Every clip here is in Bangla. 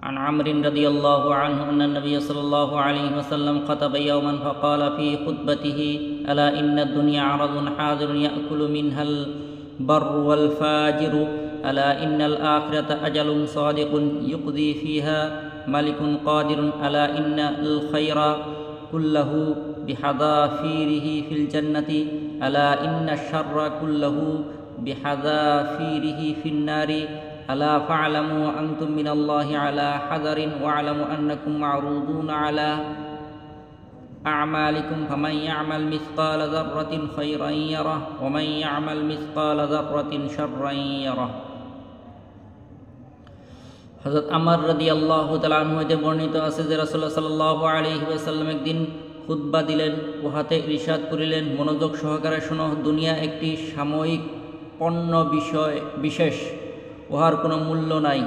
عن عمرو رضي الله عنه أن النبي صلى الله عليه وسلم خطب يوما فقال في خطبته: ألا إن الدنيا عرض حاضر يأكل منها البر والفاجر، ألا إن الآخرة أجل صادق يقضي فيها ملك قادر، ألا إن الخير كله بحذافيره في الجنة، ألا إن الشر كله بحذافيره في النار، ألا فاعلموا وأنتم من الله على حذر، واعلموا أنكم معروضون على أعمالكم، فمن يعمل مثقال ذرة خيرا يره ومن يعمل مثقال ذرة شرا يره। হযরত আমর রাদিয়াল্লাহু তাআলা আনহু হতে বর্ণিত আছে যে রাসূলুল্লাহ সাল্লাল্লাহু আলাইহি ওয়াসাল্লাম একদিন খুতবা দিলেন, উহাতে ইরশাদ করিলেন: মনোযোগ সহকারে শোনো, দুনিয়া একটি সাময়িক পণ্য বিশেষ, উহার কোনো মূল্য নাই।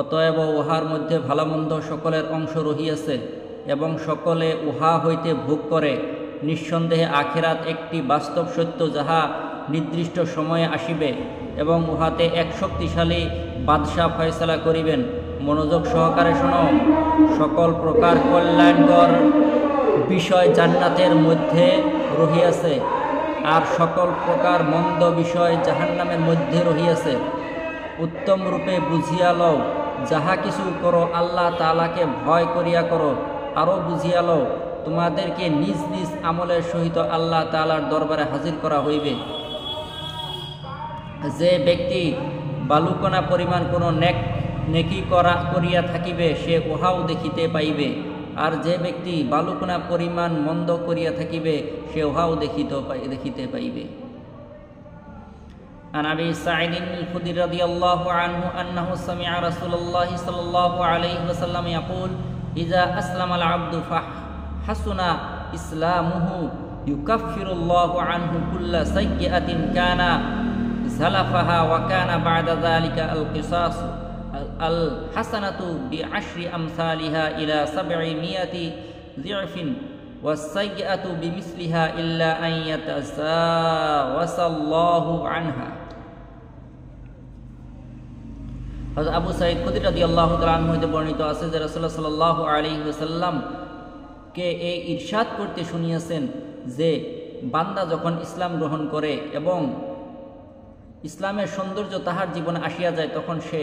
অতএব উহার মধ্যে ভালোমন্দ সকলের অংশ রহিয়াছে এবং সকলে উহা হইতে ভোগ করে। নিঃসন্দেহে আখিরাত একটি বাস্তব সত্য, যাহা নির্দিষ্ট সময়ে আসিবে এবং উহাতে এক শক্তিশালী বাদশাহ ফয়সালা করিবেন। মনোযোগ সহকারে শোনো, সকল প্রকার কল্যাণকর বিষয় জান্নাতের মধ্যে রহিয়াছে, আর সকল প্রকার মন্দ বিষয় জাহান্নামের মধ্যে রহিয়াছে। উত্তম রূপে বুঝিয়া লও, যাহা কিছু করো আল্লাহ তাআলাকে ভয় করিয়া করো। আরও বুঝিয়া লও, তোমাদেরকে নিজ নিজ আমলের সহিত আল্লাহ তাআলার দরবারে হাজির করা হইবে। যে ব্যক্তি বালুকণা পরিমাণ কোনো নেকি করিয়া থাকিবে, সে উহাও দেখিতে পাইবে, আর যে ব্যক্তি বালুকণা পরিমাণ মন্দ করিয়া থাকিবে, সে উহাও দেখিতে পাইবে। عن أبي سعيد الخدري رضي الله عنه أنه سمع رسول الله صلى الله عليه وسلم يقول: إذا أسلم العبد فحسن إسلامه يكفر الله عنه كل سيئة كان زلفها، وكان بعد ذلك القصاص الحسنة بعشر أمثالها إلى 700 ضعف، والسيئة بمثلها إلا أن يتجاوز الله عنها। হযরত আবু সাঈদ খুদরী রাদিয়াল্লাহু তাআলা আনহু হতে বর্ণিত আছে যে রাসূলুল্লাহ সাল্লাল্লাহু আলাইহি ওয়াসাল্লাম কে এই ইরশাদ করতে শুনিয়েছেন যে বান্দা যখন ইসলাম গ্রহণ করে এবং ইসলামের সৌন্দর্য তাহার জীবনে আসিয়া যায়, তখন সে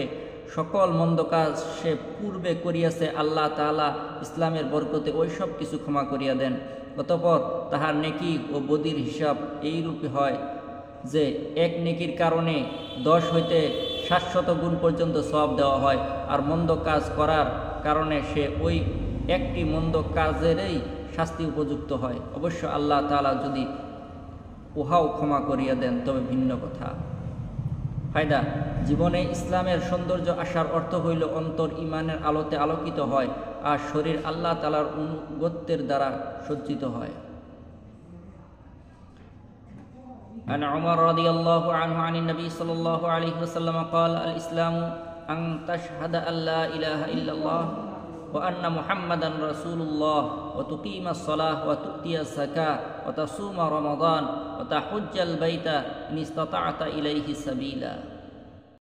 সকল মন্দ কাজ সে পূর্বে করিয়াছে, আল্লাহ তাআলা ইসলামের বরকতে ওই সব কিছু ক্ষমা করিয়া দেন। অতঃপর তাহার নেকি ও বদির হিসাব এইরূপে হয় যে এক নেকির কারণে 10 হইতে 700 গুণ পর্যন্ত সওয়াব দেওয়া হয়, আর মন্দ কাজ করার কারণে সে ওই একটি মন্দ কাজেরই শাস্তি উপযুক্ত হয়। অবশ্য আল্লাহ তাআলা যদি উহাও ক্ষমা করিয়া দেন তবে ভিন্ন কথা। ফায়দা: জীবনে ইসলামের সৌন্দর্য আসার অর্থ হইল অন্তর ঈমানের আলোতে আলোকিত হয়, আর শরীর আল্লাহ তাআলার অনুগত্যের দ্বারা সজ্জিত হয়। عن عمر رضي الله عنه عن النبي صلى الله عليه وسلم قال: الإسلام أن تشهد أن لا إله إلا الله وأن محمدا رسول الله وتقيم الصلاة وتؤتي الزكاة وتصوم رمضان وتحج البيت إن استطعت إليه سبيلا।